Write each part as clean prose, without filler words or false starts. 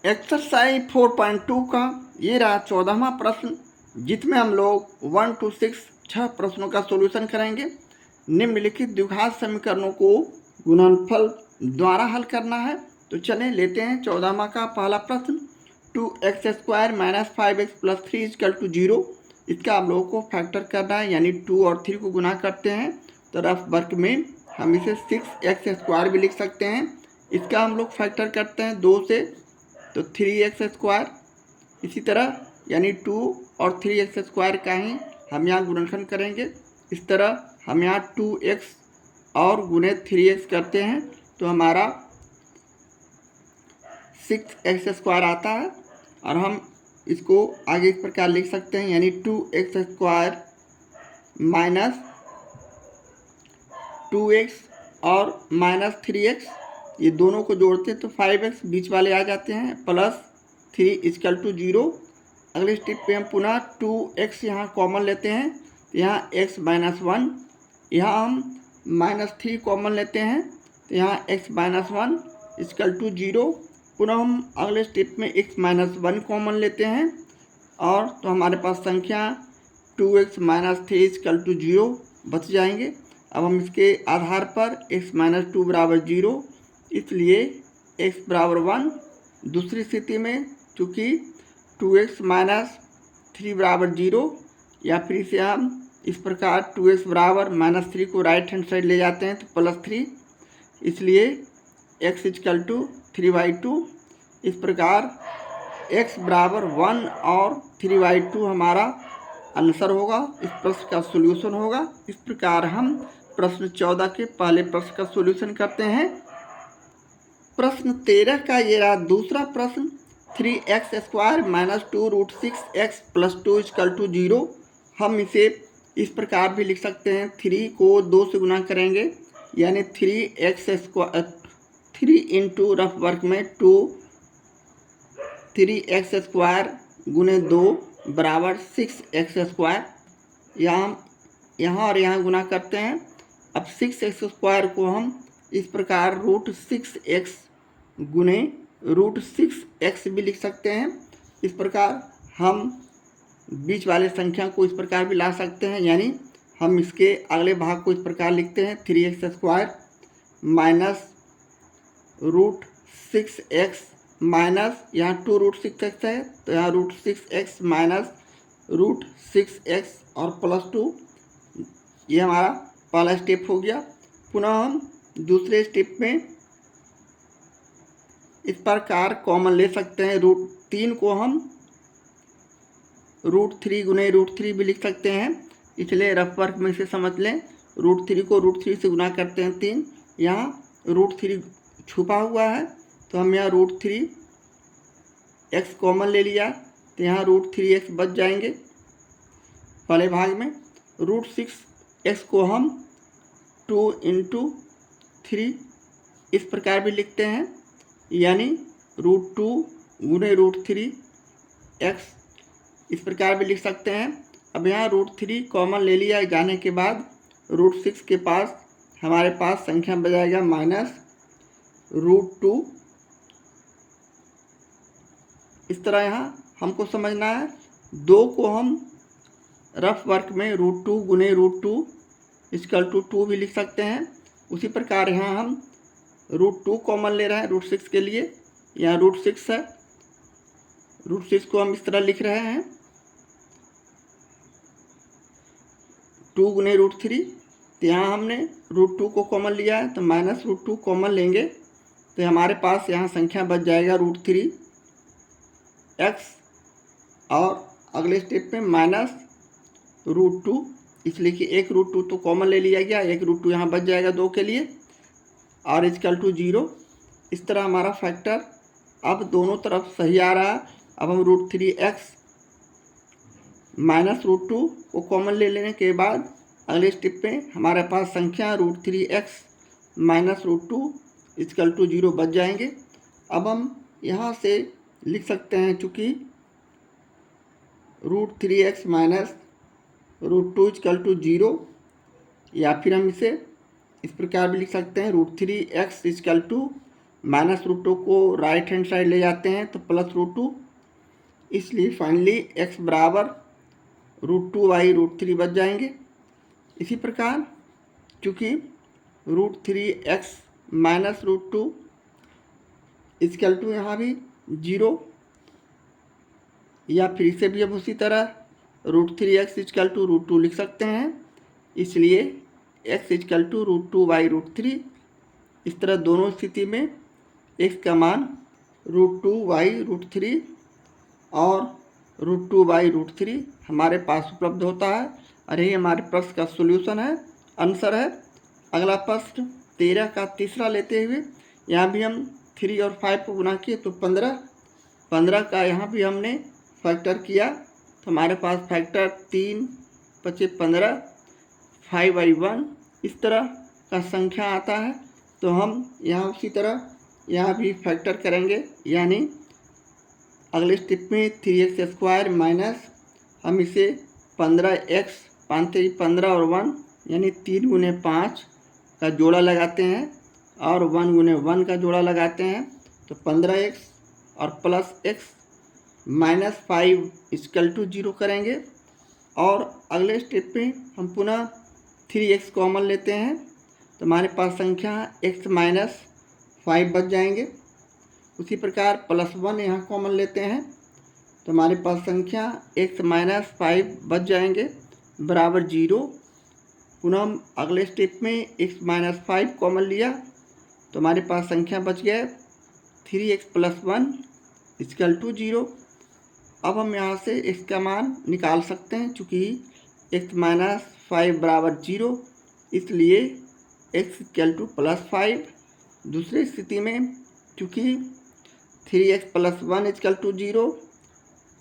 Exercise 4.2 का ये रहा 14वां प्रश्न, जिसमें हम लोग 1 to 6 6 प्रश्नों का सॉल्यूशन करेंगे। निम्नलिखित द्विघात समीकरणों को गुणनफल द्वारा हल करना है। तो चलें लेते हैं 14वां का पहला प्रश्न। 2x² - 5x + 3 = 0। इसका हम लोगों को फैक्टर करना है, यानी 2 और 3 को गुना करते हैं तो रफ वर्क में हम इसे 6x² भी लिख सकते हैं। इसका हम लोग फैक्टर करते हैं 2 से तो 3x²। इसी तरह यानी 2 और 3x² का ही हम यहाँ गुणनखंड करेंगे। इस तरह हम यहाँ 2x और गुणे 3x करते हैं तो हमारा 6x² आता है। और हम इसको आगे इस प्रकार लिख सकते हैं, यानी 2x² माइनस 2x और माइनस 3x, ये दोनों को जोड़ते हैं तो 5x बीच वाले आ जाते हैं, प्लस 3 = 0। अगले स्टेप पे हम पुनः 2x यहाँ कॉमन लेते हैं तो यहाँ x - 1, यहाँ हम -3 कॉमन लेते हैं तो यहाँ x - 1 = 0। पुनः हम अगले स्टेप में x - 1 कॉमन लेते हैं और तो हमारे पास संख्या 2x - 3 = 0 बच जाएंगे। अब हम इसके आधार पर x - 2 = 0, इसलिए x = 1। दूसरी स्थिति में चूँकि 2x - 3 = 0, या फिर इसे हम इस प्रकार 2x = -3 को राइट हैंड साइड ले जाते हैं तो +3, इसलिए x = 3/2। इस प्रकार x = 1 और 3/2 हमारा आंसर होगा, इस प्रश्न का सॉल्यूशन होगा। इस प्रकार हम प्रश्न 14 के पहले प्रश्न का सॉल्यूशन करते हैं। प्रश्न 13 का ये रहा दूसरा प्रश्न। 3x² - 2√6x + 2 = 0। हम इसे इस प्रकार भी लिख सकते हैं, 3 को 2 से गुना करेंगे यानी 3 इंटू रफ वर्क में 2 3x² गुने 2 बराबर 6x²। यहाँ और यहाँ गुना करते हैं। अब 6x² को हम इस प्रकार √6x गुने √6x भी लिख सकते हैं। इस प्रकार हम बीच वाले संख्या को इस प्रकार भी ला सकते हैं, यानी हम इसके अगले भाग को इस प्रकार लिखते हैं, 3x² माइनस √6x माइनस यहाँ 2√6x है तो यहाँ √6x माइनस √6x और +2। ये हमारा पहला स्टेप हो गया। पुनः हम दूसरे स्टेप में इस प्रकार कॉमन ले सकते हैं, √3 को हम √3 गुने √3 भी लिख सकते हैं, इसलिए रफ वर्क में से समझ लें। √3 को √3 से गुना करते हैं 3, यहाँ √3 छुपा हुआ है तो हम यहाँ √3x कॉमन ले लिया तो यहाँ √3x बच जाएंगे पहले भाग में। √6x को हम 2 × 3 इस प्रकार भी लिखते हैं, यानी √2 गुने √3x इस प्रकार भी लिख सकते हैं। अब यहाँ √3 कॉमन ले लिया जाने के बाद √6 के पास हमारे पास संख्या बजाएगा -√2। इस तरह यहाँ हमको समझना है। 2 को हम रफ वर्क में √2 गुने √2 = 2 भी लिख सकते हैं। उसी प्रकार यहाँ हम √2 कॉमन ले रहे हैं √6 के लिए, यहाँ √6 है, √6 को हम इस तरह लिख रहे हैं 2 गुने √3, तो यहाँ हमने √2 को कॉमन लिया है तो -√2 कॉमन लेंगे तो हमारे पास यहाँ संख्या बच जाएगा √3x और अगले स्टेप में -√2, इसलिए कि एक √2 तो कॉमन ले लिया गया, एक √2 यहाँ बच जाएगा 2 के लिए और = 0। इस तरह हमारा फैक्टर अब दोनों तरफ सही आ रहा है। अब हम √3x -√2 को कॉमन ले लेने के बाद अगले स्टेप पे हमारे पास संख्या √3x -√2 = 0 बच जाएंगे। अब हम यहाँ से लिख सकते हैं, चूँकि √3x -√2 = 0, या फिर हम इसे इस प्रकार भी लिख सकते हैं, √3x = माइनस रूट टू को राइट हैंड साइड ले जाते हैं तो प्लस रूट टू, इसलिए फाइनली x बराबर root two by root three बच जाएंगे। इसी प्रकार चूँकि root three x minus root two equal to यहाँ भी 0, या फिर इसे भी अब उसी तरह root three x equal to root two लिख सकते हैं, इसलिए x equal to root two by root three. इस तरह दोनों स्थिति में एक्स का मान root two by root three और root two by root three हमारे पास उपलब्ध होता है और यही हमारे प्रश्न का सॉल्यूशन है, आंसर है। अगला प्रश्न 13 का तीसरा लेते हुए यहाँ भी हम 3 और 5 को गुना किए तो 15 का यहाँ भी हमने फैक्टर किया तो हमारे पास फैक्टर 3 × 15 5/1 इस तरह का संख्या आता है। तो हम यहाँ उसी तरह यहाँ भी फैक्टर करेंगे, यानी अगले स्टेप में 3x² माइनस हम इसे 15x 5 3 15 और 1 यानी 3 × 5 का जोड़ा लगाते हैं और 1 × 1 का जोड़ा लगाते हैं तो 15x और plus x minus 5 equal to 0 करेंगे। और अगले स्टेप में हम पुनः 3x कॉमन लेते हैं तो हमारे पास संख्या x माइनस 5 बच जाएंगे। उसी प्रकार प्लस 1 यहाँ कॉमन लेते हैं तो हमारे पास संख्या x माइनस 5 बच जाएंगे बराबर 0। पुनः हम अगले स्टेप में x माइनस 5 कॉमन लिया तो हमारे पास संख्या बच गया 3x प्लस 1 इक्वल टू 0। अब हम यहाँ से x का मान निकाल सकते हैं, चूँकि x माइनस 5 बराबर 0 इसलिए x इक्वल टू प्लस 5। दूसरी स्थिति में चूँकि 3x प्लस 1 इक्वल टू 0,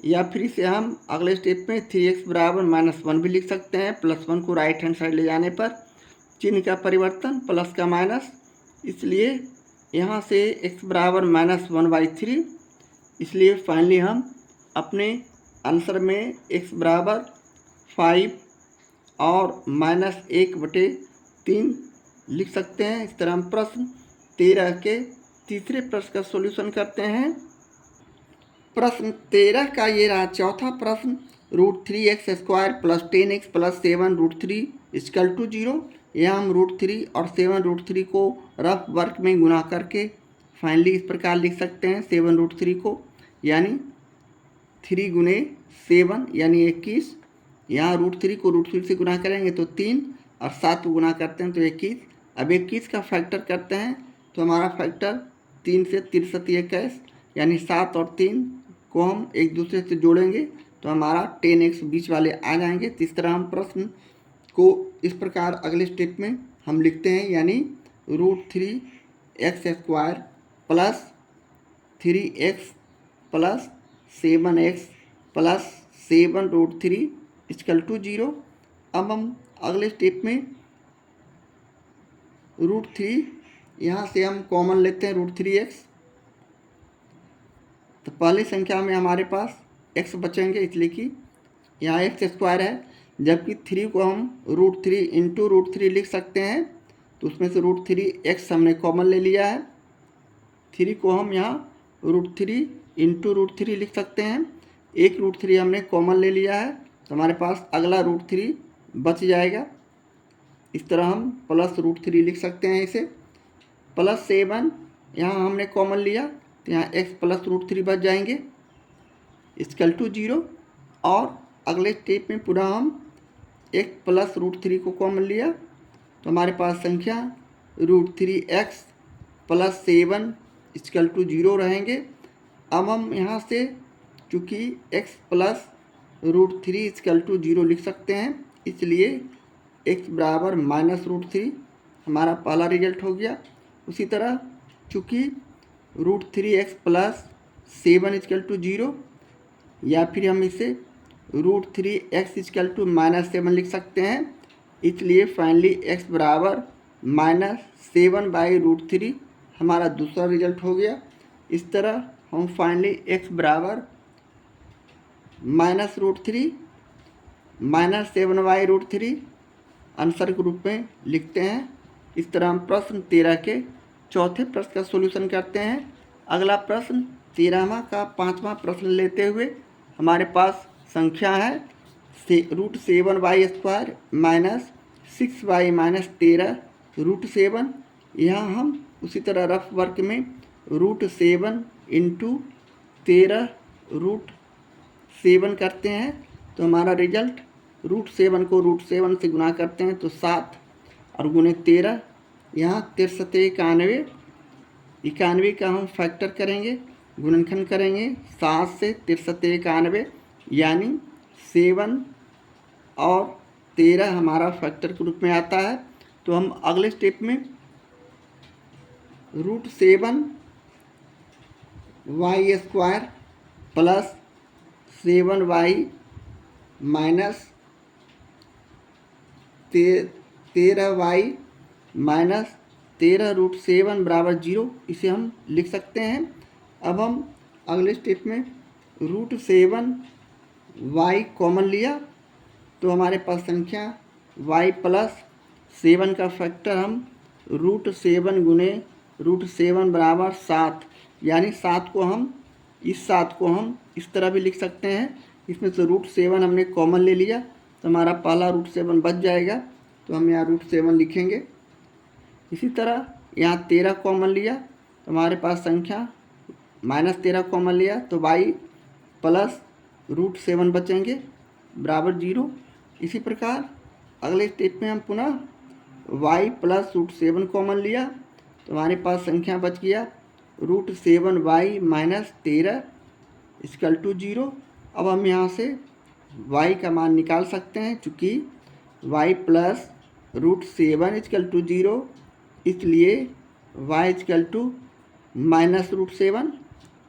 या फिर इसे हम अगले स्टेप में 3x बराबर -1 भी लिख सकते हैं। प्लस 1 को राइट हैंड साइड ले जाने पर चिन्ह का परिवर्तन प्लस का माइनस, इसलिए यहाँ से x बराबर -1/3। इसलिए फाइनली हम अपने आंसर में x बराबर 5 और -1/3 लिख सकते हैं। इस तरह हम प्रश्न 13 के तीसरे प्रश्न का सॉल्यूशन करते हैं। प्रश्न 13 का ये रहा चौथा प्रश्न, √3x² plus 10x plus 7√3 equal to 0। यहाँ हम √3 और 7√3 को रफ वर्क में गुना करके फाइनली इस प्रकार लिख सकते हैं 7√3 को, यानी 3 × 7 यानी 21। यहाँ √3 को √3 से गुना करेंगे तो 3 और 7 को गुना करते हैं तो 21। अब 21 का फैक्टर करते हैं तो हमारा फैक्टर 3 से 63 21, यानी 7 और 3 को हम एक दूसरे से जोड़ेंगे तो हमारा 10x बीच वाले आ जाएंगे। तो इस तरह हम प्रश्न को इस प्रकार अगले स्टेप में हम लिखते हैं, यानी √3x² plus 3x plus 7x plus 7√3 equal to 0। अब हम अगले स्टेप में √3 यहाँ से हम कॉमन लेते हैं √3x, तो पहली संख्या में हमारे पास x बचेंगे इसलिए कि यहाँ x² है, जबकि 3 को हम √3 इंटू √3 लिख सकते हैं तो उसमें से √3x हमने कॉमन ले लिया है। 3 को हम यहाँ √3 इंटू √3 लिख सकते हैं, एक √3 हमने कॉमन ले लिया है तो हमारे पास अगला √3 बच जाएगा। इस तरह हम प्लस √3 लिख सकते हैं इसे। प्लस 7 यहाँ हमने कॉमन लिया तो यहाँ x प्लस √3 बच जाएंगे इक्वल टू 0। और अगले स्टेप में पुनः हम x प्लस √3 को कॉमन लिया तो हमारे पास संख्या √3x प्लस 7 इक्वल टू 0 रहेंगे। अब हम यहाँ से चूँकि x प्लस √3 इक्वल टू 0 लिख सकते हैं, इसलिए x बराबर -√3 हमारा पहला रिजल्ट हो गया। उसी तरह चूँकि √3x प्लस 7 इक्वल टू 0, या फिर हम इसे √3x इक्वल टू -7 लिख सकते हैं, इसलिए फाइनली x बराबर -7/√3 हमारा दूसरा रिजल्ट हो गया। इस तरह हम फाइनली x बराबर -√3 -7/√3 आंसर के रूप में लिखते हैं। इस तरह हम प्रश्न 13 के चौथे प्रश्न का सॉल्यूशन करते हैं। अगला प्रश्न 13वां का 5वां प्रश्न लेते हुए हमारे पास संख्या है √7y² माइनस 6y-13 √7। यहाँ हम उसी तरह रफ वर्क में √7 इंटू 13 √7 करते हैं तो हमारा रिजल्ट √7 को √7 से गुना करते हैं तो 7 और गुने 13, यहाँ 93 91 का हम फैक्टर करेंगे, गुणनखंड करेंगे 7 से 93 यानी 7 और 13 हमारा फैक्टर के रूप में आता है। तो हम अगले स्टेप में √7y² plus 7y minus 13y minus 13 √7 बराबर 0 इसे हम लिख सकते हैं। अब हम अगले स्टेप में √7y कॉमन लिया तो हमारे पास संख्या y प्लस 7 का फैक्टर हम √7 गुने √7 बराबर 7 यानी 7 को हम इस तरह भी लिख सकते हैं। इसमें से √7 हमने कॉमन ले लिया तो हमारा पहला √7 बच जाएगा तो हम यहाँ √7 लिखेंगे। इसी तरह यहाँ 13 कॉमन लिया तो हमारे पास संख्या -13 कॉमन लिया तो y प्लस √7 बचेंगे बराबर 0। इसी प्रकार अगले स्टेप में हम पुनः y प्लस √7 कॉमन लिया तो हमारे पास संख्या बच गया √7y माइनस 13 इक्वल टू 0। अब हम यहाँ से y का मान निकाल सकते हैं चूँकि y प्लस √7 इक्वल टू 0 इसलिए y इक्वल टू माइनस √7।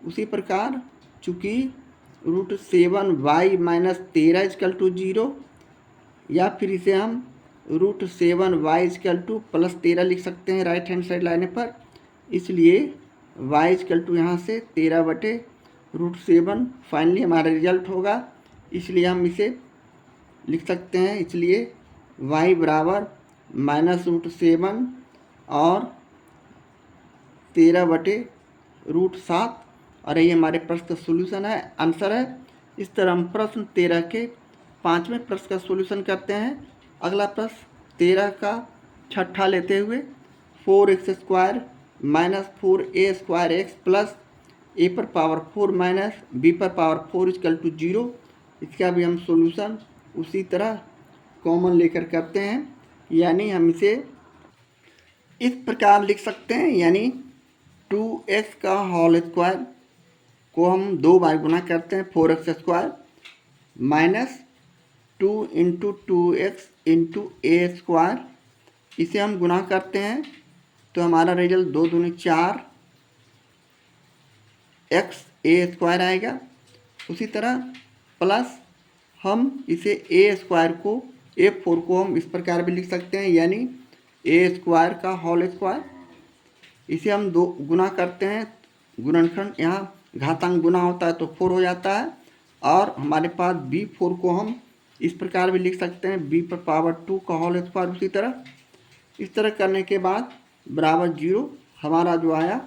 उसी प्रकार चूँकि √7y माइनस 13 इक्वल टू 0 या फिर इसे हम √7y इक्वल टू प्लस 13 लिख सकते हैं राइट हैंड साइड लाने पर। इसलिए y इक्वल टू यहाँ से 13/√7 फाइनली हमारा रिजल्ट होगा। इसलिए हम इसे लिख सकते हैं। इसलिए y बराबर -√7 और 13/√7 और ये हमारे प्रश्न का सोल्यूशन है, आंसर है। इस तरह हम प्रश्न 13 के 5वें प्रश्न का सॉल्यूशन करते हैं। अगला प्रश्न 13 का छठा लेते हुए 4x² minus 4a² x plus a⁴ minus b⁴ equal to 0 इसका भी हम सॉल्यूशन उसी तरह कॉमन लेकर करते हैं। यानी हम इसे इस प्रकार लिख सकते हैं, यानी 2x का होल स्क्वायर को हम 2 बार गुना करते हैं 4x² minus 2 into 2x into a²। इसे हम गुना करते हैं तो हमारा रिजल्ट 2 दूनी 4 x a² आएगा। उसी तरह प्लस हम इसे a² को a⁴ को हम इस प्रकार भी लिख सकते हैं, यानी a² का होल स्क्वायर। इसे हम 2 गुना करते हैं, गुणनखंड यहाँ घातांक गुना होता है तो 4 हो जाता है। और हमारे पास b⁴ को हम इस प्रकार भी लिख सकते हैं b⁴ का होल स्क्वायर। उसी तरह इस तरह करने के बाद बराबर 0 हमारा जो आया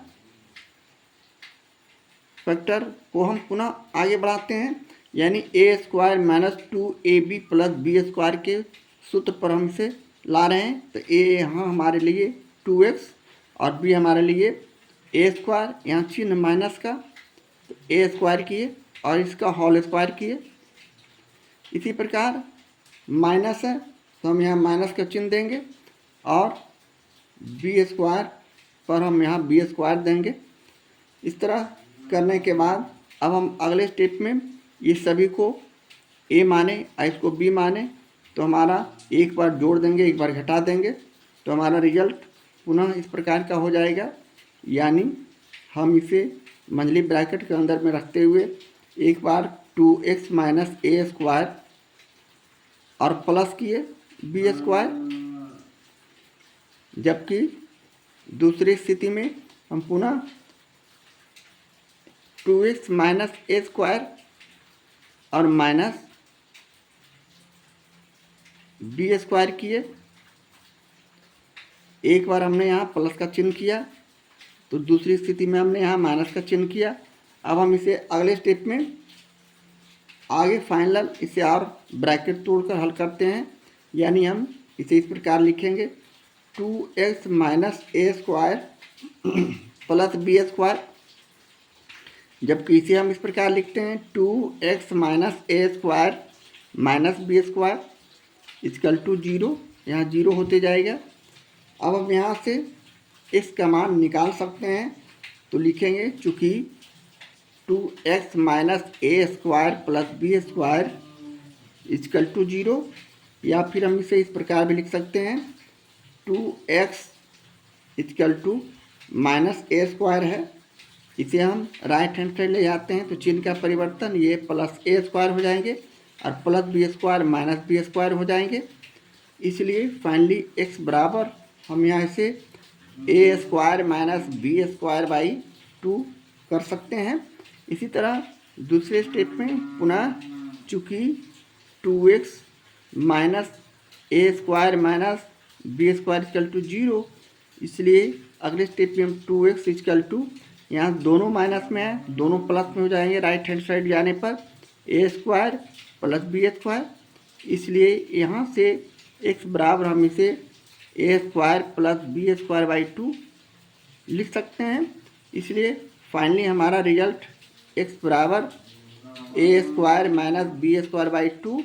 फैक्टर को हम पुनः आगे बढ़ाते हैं, यानी a² minus 2ab plus b² के सूत्र पर हम इसे ला रहे हैं। तो a यहाँ हमारे लिए 2x और b हमारे लिए a², यहाँ चिन्ह माइनस का तो a² किए और इसका होल स्क्वायर किए। इसी प्रकार माइनस है तो हम यहाँ माइनस का चिन्ह देंगे और b² पर हम यहाँ b² देंगे। इस तरह करने के बाद अब हम अगले स्टेप में ये सभी को a माने और इसको b माने तो हमारा एक बार जोड़ देंगे, एक बार घटा देंगे तो हमारा रिजल्ट पुनः इस प्रकार का हो जाएगा। यानी हम इसे मंझली ब्रैकेट के अंदर में रखते हुए एक बार 2x माइनस a² और प्लस किए b², जबकि दूसरी स्थिति में हम पुनः 2x माइनस a² और माइनस b² किए। एक बार हमने यहाँ प्लस का चिन्ह किया तो दूसरी स्थिति में हमने यहाँ माइनस का चिन्ह किया। अब हम इसे अगले स्टेप में आगे फाइनल इसे और ब्रैकेट तोड़कर हल करते हैं। यानी हम इसे इस प्रकार लिखेंगे 2x minus a square plus b square, जबकि इसे हम इस प्रकार लिखते हैं 2x minus a square minus b square equal to 0। यहाँ 0 होते जाएगा। अब हम यहाँ से x का मान निकाल सकते हैं, तो लिखेंगे चूँकि 2x minus a square plus b square equal to 0, या फिर हम इसे इस प्रकार भी लिख सकते हैं 2x equal to minus a square है। इसे हम राइट हैंड साइड ले जाते हैं तो चिन्ह का परिवर्तन, ये प्लस ए स्क्वायर हो जाएंगे और plus b square minus b square हो जाएंगे। इसलिए फाइनली x बराबर हम यहाँ इसे a square minus b square by 2 कर सकते हैं। इसी तरह दूसरे स्टेप में पुनः चूँकि 2x minus a square minus b square equal to 0, इसलिए अगले स्टेप में हम 2x इक्वल टू, यहाँ दोनों माइनस में है, दोनों प्लस में हो जाएंगे राइट हैंड साइड जाने पर, a square plus b square. इसलिए यहाँ से x बराबर हम इसे a square plus b square by 2 लिख सकते हैं। इसलिए फाइनली हमारा रिजल्ट x बराबर a square minus b square by 2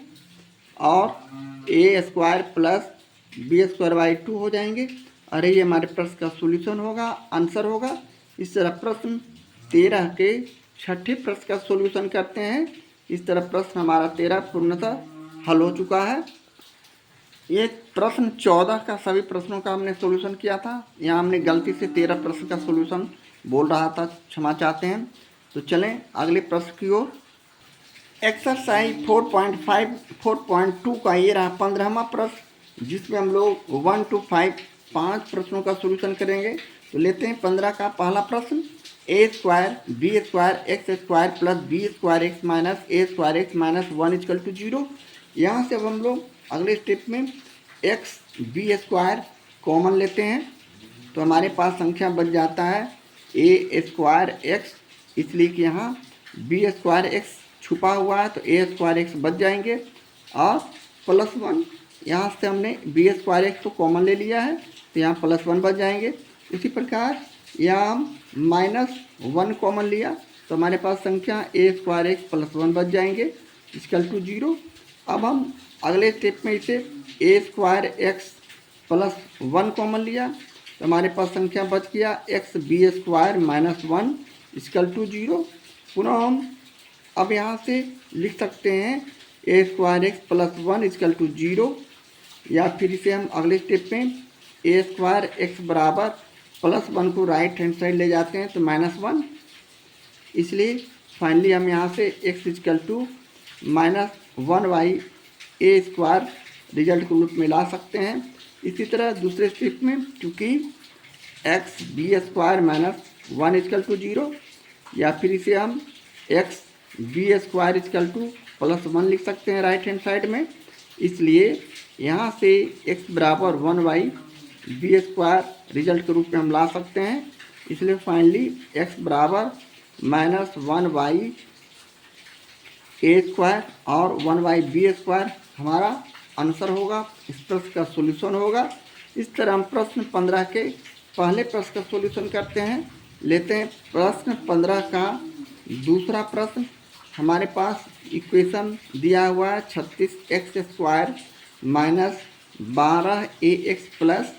और a square plus b square by 2 हो जाएंगे। और ये हमारे प्रश्न का सॉल्यूशन होगा, आंसर होगा। इस तरह प्रश्न 13 के छठे प्रश्न का सॉल्यूशन करते हैं। इस तरह प्रश्न हमारा 13 पूर्णतः हल हो चुका है। ये प्रश्न 14 का सभी प्रश्नों का हमने सॉल्यूशन किया था। यहाँ हमने गलती से 13 प्रश्न का सॉल्यूशन बोल रहा था, क्षमा चाहते हैं। तो चलें अगले प्रश्न की ओर। एक्सरसाइज 4.2 का ये रहा 15वां प्रश्न, जिसमें हम लोग 1 to 5 प्रश्नों का सॉल्यूशन करेंगे। तो लेते हैं 15 का पहला प्रश्न, a square b square x square plus b square x minus a square x minus 1 equal to 0। यहाँ से अब हम लोग अगले स्टेप में एक्स बी स्क्वायर कॉमन लेते हैं, तो हमारे पास संख्या बन जाता है ए स्क्वायर एक्स, इसलिए कि यहाँ बी स्क्वायर एक्स छुपा हुआ है तो ए स्क्वायर एक्स बच जाएंगे, और प्लस 1, यहाँ से हमने बी स्क्वायर एक्स को कॉमन ले लिया है तो यहाँ प्लस 1 बच जाएंगे। इसी प्रकार यहाँ हम माइनस 1 कॉमन लिया तो हमारे पास संख्या ए स्क्वायर एक्स प्लस 1 बच जाएंगे इक्वल टू 0। अब हम अगले स्टेप में इसे a square x plus 1 common लिया तो हमारे पास संख्या बच गया x b square minus 1 equal to 0। पुनः हम अब यहाँ से लिख सकते हैं a square x plus 1 equal to 0, या फिर इसे हम अगले स्टेप में ए स्क्वायर एक्स बराबर प्लस 1 को राइट हैंड साइड ले जाते हैं तो माइनस 1। इसलिए फाइनली हम यहाँ से x equal to minus 1 by a square result के रूप में ला सकते हैं। इसी तरह दूसरे स्टेप में क्योंकि x b square minus 1 equal to 0, या फिर इसे हम x b square equal to plus 1 लिख सकते हैं राइट हैंड साइड में। इसलिए यहाँ से एक्स बराबर 1 बाई बी स्क्वायर रिजल्ट के रूप में हम ला सकते हैं। इसलिए फाइनली एक्स बराबर माइनस 1 बाई ए स्क्वायर और 1 बाई बी स्क्वायर हमारा आंसर होगा, इस प्रश्न का सॉल्यूशन होगा। इस तरह हम प्रश्न 15 के पहले प्रश्न का सॉल्यूशन करते हैं। लेते हैं प्रश्न 15 का दूसरा प्रश्न। हमारे पास इक्वेशन दिया हुआ है 36x square minus 12ax plus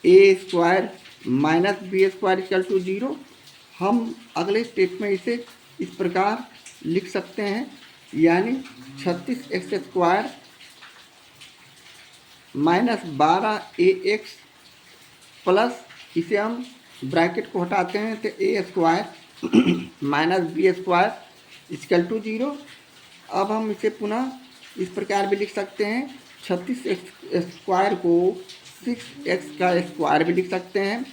a square minus b square equal to 0। हम अगले स्टेप में इसे इस प्रकार लिख सकते हैं, यानी 36x square minus 12ax plus, इसे हम ब्रैकेट को हटाते हैं तो a square minus b square equal to 0। अब हम इसे पुनः इस प्रकार भी लिख सकते हैं, 36x स्क्वायर को 6x का स्क्वायर भी लिख सकते हैं,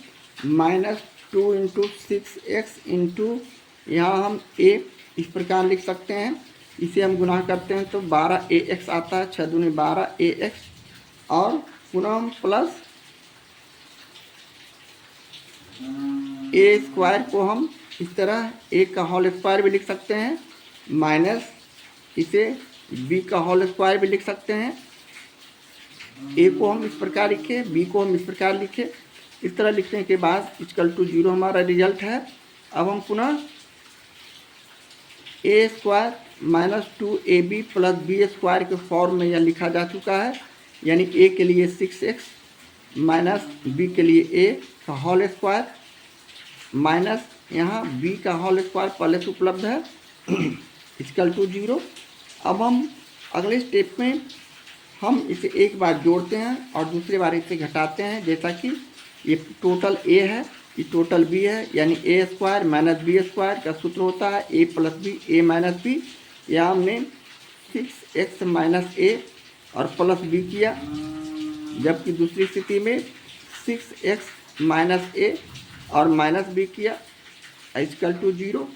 माइनस 2 इंटू 6x इंटू यहाँ हम a इस प्रकार लिख सकते हैं। इसे हम गुणा करते हैं तो 12ax आता है, 6 दूनी 12ax, और पुनः हम प्लस ए स्क्वायर को हम इस तरह ए का होल स्क्वायर भी लिख सकते हैं, माइनस इसे बी का होल स्क्वायर भी लिख सकते हैं। ए को हम इस प्रकार लिखे, बी को हम इस प्रकार लिखे। इस तरह लिखने के बाद इक्वल टू 0 हमारा रिजल्ट है। अब हम पुनः a square minus 2ab plus b square के फॉर्म में यह लिखा जा चुका है, यानी ए के लिए 6x माइनस बी के लिए ए का होल स्क्वायर माइनस यहाँ बी का होल स्क्वायर पहले से उपलब्ध है इक्वल टू 0। अब हम अगले स्टेप में हम इसे एक बार जोड़ते हैं और दूसरी बार इसे घटाते हैं, जैसा कि ये टोटल ए है, ये टोटल बी है, यानी ए स्क्वायर माइनस बी स्क्वायर का सूत्र होता है ए प्लस बी ए माइनस बी। यहाँ हमने 6x माइनस ए और प्लस बी किया, जबकि दूसरी स्थिति में 6x माइनस ए और माइनस बी किया इक्वल टू 0।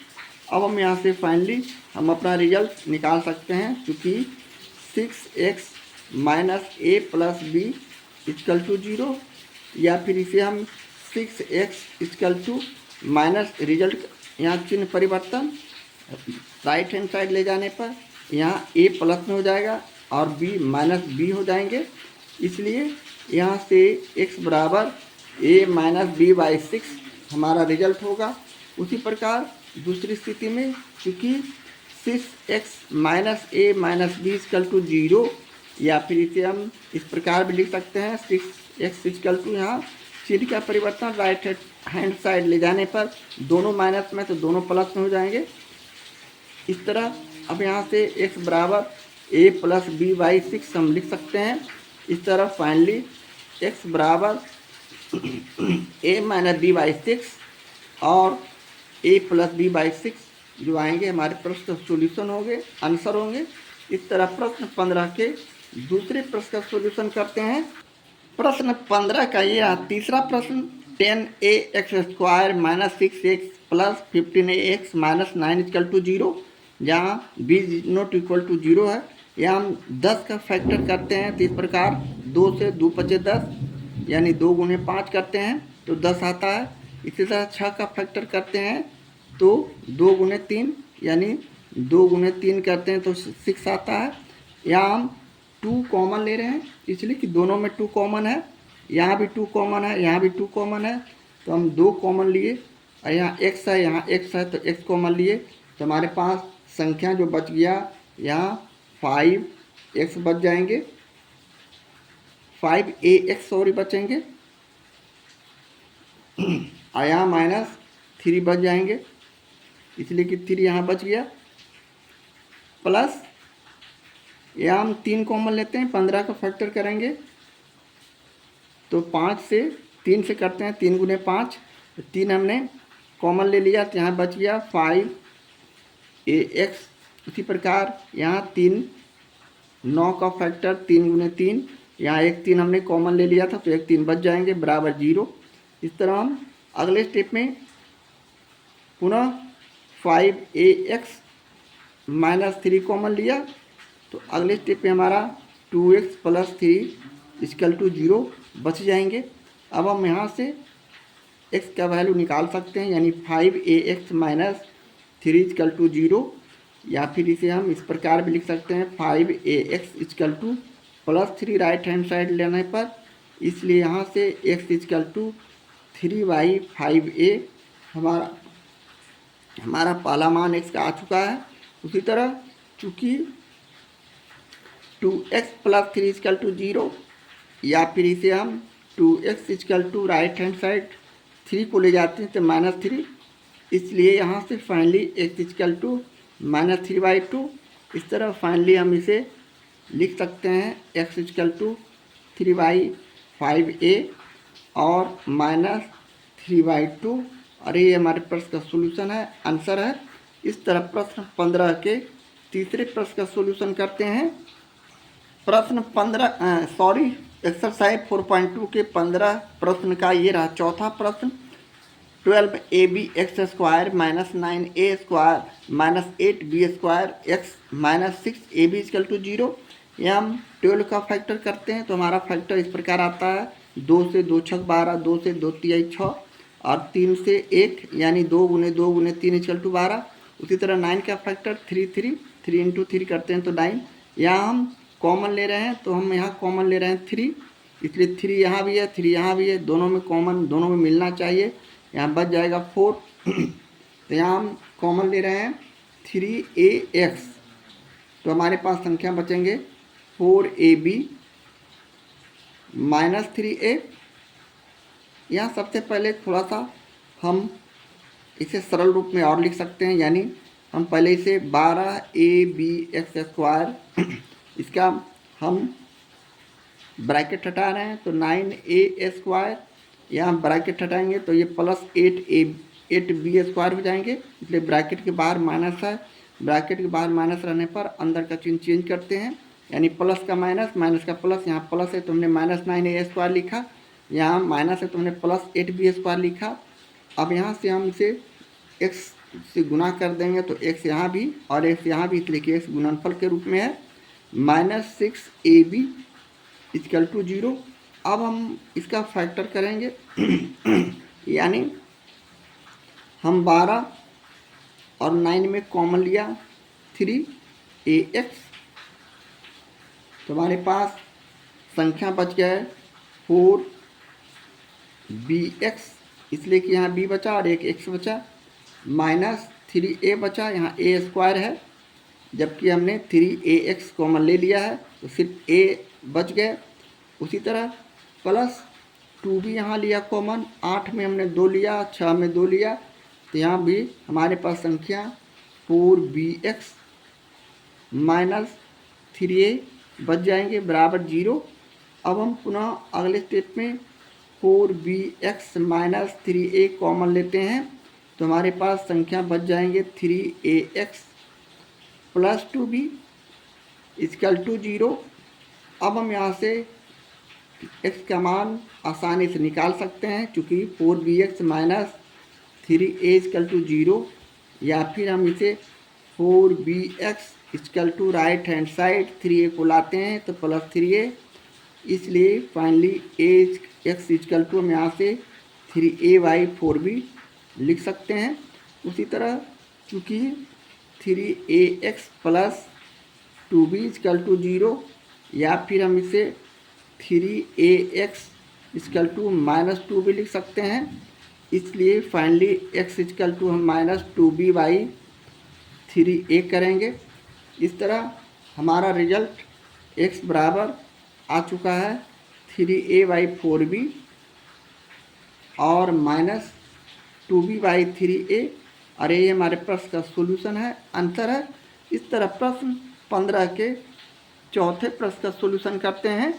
अब हम यहाँ से फाइनली हम अपना रिजल्ट निकाल सकते हैं, क्योंकि 6x minus a plus b equal to 0, या फिर इसे हम 6x equal to minus result यहाँ चिन्ह परिवर्तन राइट हैंड साइड ले जाने पर यहाँ a प्लस में हो जाएगा और b माइनस बी हो जाएंगे। इसलिए यहाँ से x बराबर a माइनस बी बाई 6 हमारा रिजल्ट होगा। उसी प्रकार दूसरी स्थिति में चूँकि 6x minus a minus b equal to 0, या फिर इसे हम इस प्रकार भी लिख सकते हैं 6x इक्वल टू यहाँ चिन्ह का परिवर्तन राइट हैंड साइड ले जाने पर दोनों माइनस में तो दोनों प्लस में हो जाएंगे। इस तरह अब यहाँ से x बराबर a प्लस बी बाई 6 हम लिख सकते हैं। इस तरह फाइनली x बराबर a माइनस बी बाई 6 और a प्लस बी बाई 6 जो आएंगे हमारे प्रश्न का सोल्यूशन होंगे, आंसर होंगे। इस तरह प्रश्न 15 के दूसरे प्रश्न का सोल्यूशन करते हैं। प्रश्न 15 का ये रहा तीसरा प्रश्न, 10ax square minus 6x plus 15ax minus 9 equal to 0, जहाँ b नॉट इक्वल टू 0 है। यहाँ हम 10 का फैक्टर करते हैं, तो इस प्रकार 2 से 2 पचे 10, यानी 2 गुने 5 करते हैं तो 10 आता है। इसी तरह 6 का फैक्टर करते हैं तो 2 गुने 3, यानी 2 गुने 3 करते हैं तो 6 आता है। यहाँ हम 2 कॉमन ले रहे हैं, इसलिए कि दोनों में 2 कॉमन है, यहाँ भी 2 कॉमन है, यहाँ भी 2 कॉमन है, तो हम 2 कॉमन लिए और यहाँ x है, यहाँ x है तो x कॉमन लिए, तो हमारे पास संख्या जो बच गया यहाँ 5x बच जाएंगे, 5ax सॉरी बचेंगे और यहाँ माइनस 3 बच जाएंगे, इसलिए कि 3 यहाँ बच गया, प्लस यहाँ हम 3 कॉमन लेते हैं, 15 का फैक्टर करेंगे तो 5 से 3 से करते हैं, 3 गुने 5, तो 3 हमने कॉमन ले लिया तो यहाँ बच गया 5ax। उसी प्रकार यहाँ 3 9 का फैक्टर 3 गुने 3, यहाँ एक 3 हमने कॉमन ले लिया था तो एक 3 बच जाएंगे बराबर 0। इस तरह हम अगले स्टेप में पुनः 5ax माइनस 3 कॉमन लिया, तो अगले स्टेप पे हमारा 2x प्लस 3 इक्वल टू 0 बच जाएंगे। अब हम यहाँ से x का वैल्यू निकाल सकते हैं, यानी 5ax माइनस 3 इक्वल टू 0, या फिर इसे हम इस प्रकार भी लिख सकते हैं 5ax equal to plus 3 right hand side लेने पर, इसलिए यहाँ से x इक्वल टू 3/5a हमारा पहला मान x का आ चुका है। उसी तरह चूँकि 2x प्लस 3 इक्वल टू 0, या फिर इसे हम 2x equal to right hand side 3 को ले जाते हैं तो -3, इसलिए यहाँ से फाइनली x इक्वल टू -3/2। इस तरह फाइनली हम इसे लिख सकते हैं x इक्वल टू 3/5a और -3/2, और ये हमारे प्रश्न का सोल्यूशन है, आंसर है। इस तरह प्रश्न 15 के तीसरे प्रश्न का सोल्यूशन करते हैं। प्रश्न 15 एक्सरसाइज 4.2 के 15 प्रश्न का ये रहा चौथा प्रश्न, 12ab square minus 9a square minus 8b square x minus 6ab equal to 0। यहाँ हम 12 का फैक्टर करते हैं तो हमारा फैक्टर इस प्रकार आता है, 2 से 2 छक 12, 2 से 2 तिहाई 6 और 3 से 1 यानी 2 गुने 2 गुने 3 इक्वल टू 12। उसी तरह 9 का फैक्टर 3 इंटू 3 करते हैं तो 9। यहाँ हम कॉमन ले रहे हैं तो हम यहाँ कॉमन ले रहे हैं 3, इसलिए 3 यहाँ भी है 3 यहाँ भी है, दोनों में कॉमन, दोनों में मिलना चाहिए। यहाँ बच जाएगा 4 तो यहाँ हम कॉमन ले रहे हैं 3ax, तो हमारे पास संख्या बचेंगे 4ab माइनस 3a। यहाँ सबसे पहले थोड़ा सा हम इसे सरल रूप में और लिख सकते हैं, यानी हम पहले इसे 12ab(x²) इसका हम ब्रैकेट हटा रहे हैं तो 9a², यहाँ ब्रैकेट हटाएंगे तो ये प्लस 8b² हो जाएंगे, इसलिए ब्रैकेट के बाहर माइनस है। ब्रैकेट के बाहर माइनस रहने पर अंदर का चिन्ह चेंज करते हैं, यानी प्लस का माइनस, माइनस का प्लस। यहाँ प्लस है तो हमने -9a² लिखा, यहाँ माइनस है तो हमने प्लस 8b² लिखा। अब यहाँ से हम इसे x से गुना कर देंगे तो x यहाँ भी और x यहाँ भी, इसलिए कि x गुणनफल के रूप में है। -6ab = 0। अब हम इसका फैक्टर करेंगे यानी हम 12 और 9 में कॉमन लिया 3ax, तो हमारे पास संख्या बच गया है 4bx, इसलिए कि यहाँ b बचा और एक x बचा, -3a बचा, यहाँ a² है, जबकि हमने 3ax कॉमन ले लिया है तो सिर्फ a बच गए। उसी तरह प्लस 2b यहाँ लिया कॉमन, 8 में हमने 2 लिया, 6 में 2 लिया, तो यहाँ भी हमारे पास संख्या 4bx माइनस 3a बच जाएंगे बराबर 0। अब हम पुनः अगले स्टेप में 4bx माइनस 3a कॉमन लेते हैं तो हमारे पास संख्या बच जाएंगे 3ax प्लस 2b = 0। अब हम यहाँ से x का मान आसानी से निकाल सकते हैं, चूँकि 4bx माइनस 3a = 0, या फिर हम इसे 4bx = right hand side 3a को लाते हैं तो प्लस 3a, इसलिए फाइनली x = हम यहाँ से 3a/4b लिख सकते हैं। उसी तरह चूँकि 3ax प्लस 2b = 0, या फिर हम इसे 3ax = -2b लिख सकते हैं, इसलिए फाइनली x = हम -2b/3a करेंगे। इस तरह हमारा रिजल्ट x बराबर आ चुका है 3a/4b और -2b/3a, और ये हमारे प्रश्न का सॉल्यूशन है, आंसर है। इस तरह प्रश्न 15 के चौथे प्रश्न का सॉल्यूशन करते हैं।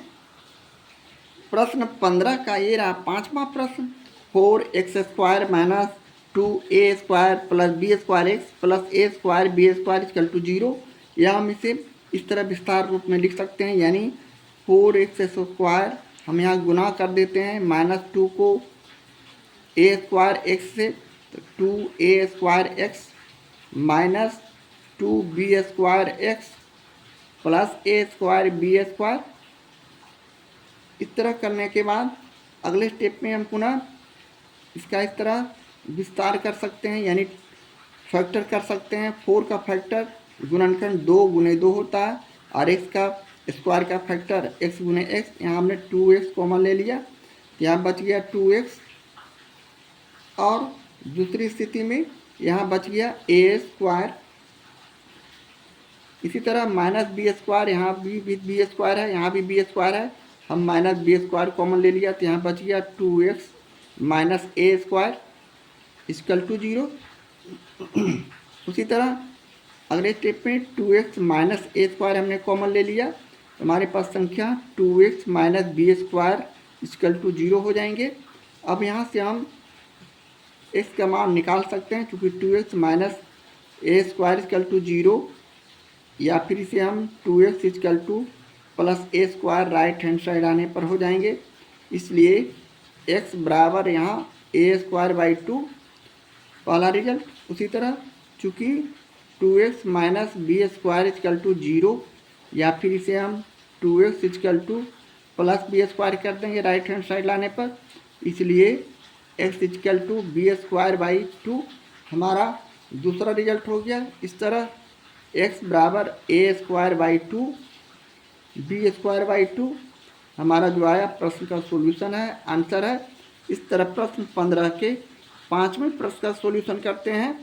प्रश्न 15 का ये रहा 5वां प्रश्न, 4x² - 2a² + b² x + a² b² = 0। या हम इसे इस तरह विस्तार रूप में लिख सकते हैं, यानी 4x² हम यहाँ गुना कर देते हैं, -2 को a² x से तो 2a² x minus 2b² x plus a² b²। इस तरह करने के बाद अगले स्टेप में हम पुनः इसका इस तरह विस्तार कर सकते हैं, यानी फैक्टर कर सकते हैं। 4 का फैक्टर गुणनखंड 2 गुने 2 होता है, और x का स्क्वायर का फैक्टर x गुने x, यहाँ हमने 2x कॉमन ले लिया, यहाँ बच गया 2x, और दूसरी स्थिति में यहाँ बच गया a²। इसी तरह -b², यहाँ भी b² है, यहाँ भी b² है, हम -b² कॉमन ले लिया तो यहाँ बच गया 2x माइनस a² = 0। उसी तरह अगले स्टेप में 2x माइनस a² हमने कॉमन ले लिया तो हमारे पास संख्या 2x माइनस b² = 0 हो जाएंगे। अब यहाँ से हम x का मान निकाल सकते हैं, क्योंकि 2x माइनस a² = 0, या फिर इसे हम 2x = plus a² right hand side आने पर हो जाएंगे, इसलिए x बराबर यहाँ a² 2 पहला रिजल्ट। उसी तरह चूँकि 2x माइनस b² = 0, या फिर इसे हम 2x = प्लस b² कर देंगे राइट हैंड साइड लाने पर, इसलिए x equal to b square by 2 हमारा दूसरा रिजल्ट हो गया। इस तरह एक्स बराबर a square by 2 b square by 2 हमारा जो आया प्रश्न का सॉल्यूशन है, आंसर है। इस तरह प्रश्न 15 के 5वें प्रश्न का सॉल्यूशन करते हैं।